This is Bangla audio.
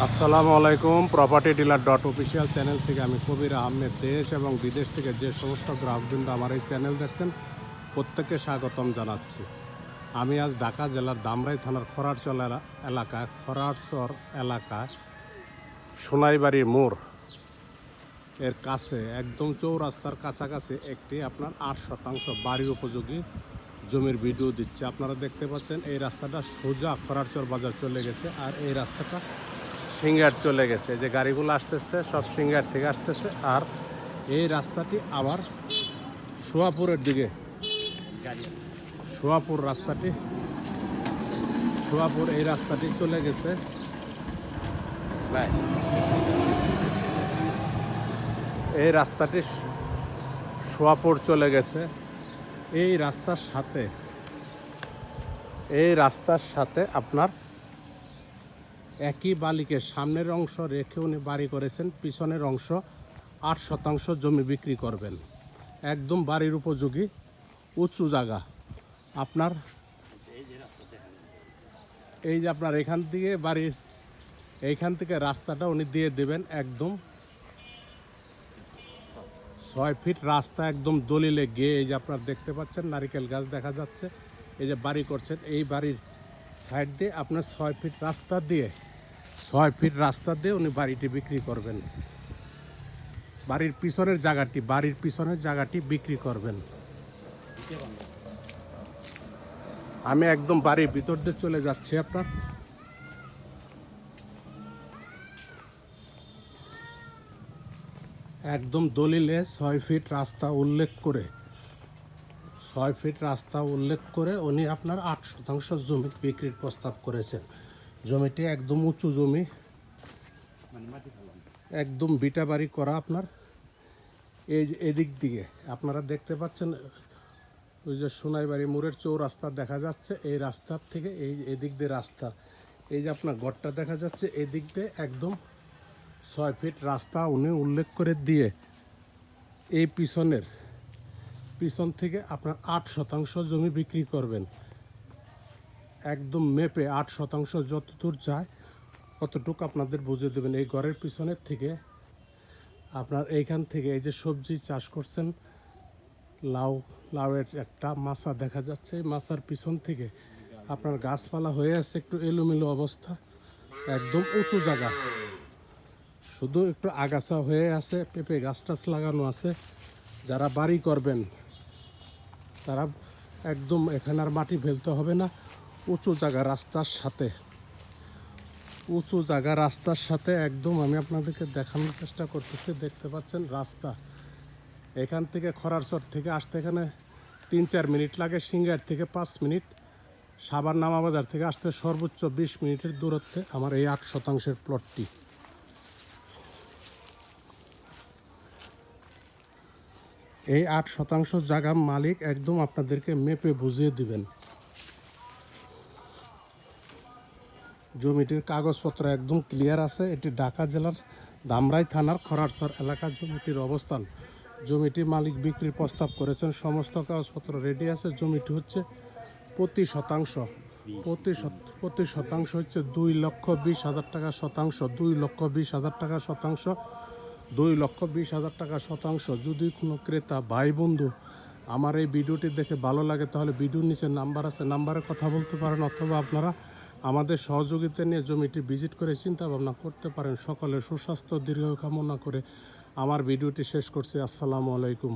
আসসালামু আলাইকুম। Property dealer dot official channel থেকে আমি কবির আহমেদ দেশ এবং বিদেশ থেকে যে সমস্ত গ্রাহকবৃন্দ আমার এই চ্যানেল দেখছেন প্রত্যেককে স্বাগতম জানাচ্ছি। আমি আজ ঢাকা জেলার ধামরাই থানার খরারচর এলাকায় সোনাইবাড়ি মোড় এর কাছে একদম চৌরাস্তার কাছাকাছি একটি আপনার 8% বাড়ি উপযোগী জমির ভিডিও দিচ্ছে। আপনারা দেখতে পাচ্ছেন এই রাস্তাটা সোজা খরারচর বাজার চলে গেছে, আর এই রাস্তাটা সিঙ্গার চলে গেছে। যে গাড়িগুলো আসতেছে সব সিঙ্গার থেকে আসতেছে, আর এই রাস্তাটি আবার সোয়াপুরের দিকে, সোয়াপুর এই রাস্তাটি চলে গেছে। এই রাস্তাটি সোয়াপুর চলে গেছে। এই রাস্তার সাথে আপনার একই বালিকের সামনের অংশ রেখে উনি বাড়ি করেছেন, পিছনের অংশ 8% জমি বিক্রি করবেন। একদম বাড়ির উপযোগী উঁচু জায়গা। আপনার এই যে আপনার এইখান থেকে রাস্তাটা উনি দিয়ে দেবেন একদম 6 ফিট রাস্তা, একদম দলিলে গিয়ে। এই যে আপনার দেখতে পাচ্ছেন নারিকেল গাছ দেখা যাচ্ছে। এই যে বাড়ি করছেন, এই বাড়ির সাইড দিয়ে আপনার 6 ফিট রাস্তা দিয়ে উনি বাড়িটি বিক্রি করবেন। বাড়ির পিছনের জায়গাটি বিক্রি করবেন। আমি একদম বাড়ির ভিতর দিয়ে চলে যাচ্ছি। আপনার একদম দলিলে 6 ফিট রাস্তা উল্লেখ করে উনি আপনার 8% জমি বিক্রির প্রস্তাব করেছেন। জমিটি একদম উঁচু জমি, একদম বিটা বাড়ি করা। আপনার এই যে এদিক দিকে আপনারা দেখতে পাচ্ছেন ওই যে সোনাইবাড়ি মোড়ের চৌরাস্তা দেখা যাচ্ছে। এই রাস্তার থেকে এদিক দিয়ে রাস্তা, এই যে আপনার ঘরটা দেখা যাচ্ছে, এদিক দিয়ে একদম 6 ফিট রাস্তা উনি উল্লেখ করে দিয়ে এই পিছন থেকে আপনার 8% জমি বিক্রি করবেন। একদম মেপে 8% যতদূর যায় অতটুকু আপনাদের বুঝে দেবেন। এই ঘরের পিছনের থেকে আপনার এইখান থেকে এই যে সবজি চাষ করছেন, লাউয়ের একটা মাচা দেখা যাচ্ছে। এই মাচার পিছন থেকে আপনার গাছপালা হয়ে আছে, একটু এলোমেলো অবস্থা, একদম উঁচু জায়গা, শুধু একটু আগাছা হয়ে আছে, পেঁপে গাছ টাছ লাগানো আছে। যারা বাড়ি করবেন তারা একদম এখানে আর মাটি ফেলতে হবে না। উঁচু জায়গা রাস্তার সাথে একদম আমি আপনাদেরকে দেখানোর চেষ্টা করতেছি। দেখতে পাচ্ছেন রাস্তা এখান থেকে খরারচর থেকে আসতে এখানে 3-4 মিনিট লাগে, সিঙ্গার থেকে 5 মিনিট, সাভার নামাবাজার থেকে আসতে সর্বোচ্চ 20 মিনিটের দূরত্বে আমার এই 8% প্লটটি। এই 8% জায়গা মালিক একদম আপনাদেরকে মেপে বুঝিয়ে দিবেন। জমিটির কাগজপত্র একদম ক্লিয়ার আছে। এটি ঢাকা জেলার ধামরাই থানার খরারচর এলাকা জমিটির অবস্থান। জমিটির মালিক বিক্রির প্রস্তাব করেছেন, সমস্ত কাগজপত্র রেডি আছে। জমিটি হচ্ছে প্রতি শতাংশ হচ্ছে 2,20,000 টাকা শতাংশ, 2,20,000 টাকা শতাংশ, 2,20,000 টাকা শতাংশ। যদি কোনো ক্রেতা ভাই বন্ধু আমার এই ভিডিওটি দেখে ভালো লাগে তাহলে ভিডিওর নিচে নাম্বার আছে, নাম্বারে কথা বলতে পারেন, অথবা আপনারা আমাদের সহযোগিতা নিয়ে জমিটি ভিজিট করে চিন্তা ভাবনা করতে পারেন। সকলের সুস্বাস্থ্য দীর্ঘ কামনা করে আমার ভিডিওটি শেষ করছি। আসসালামু আলাইকুম।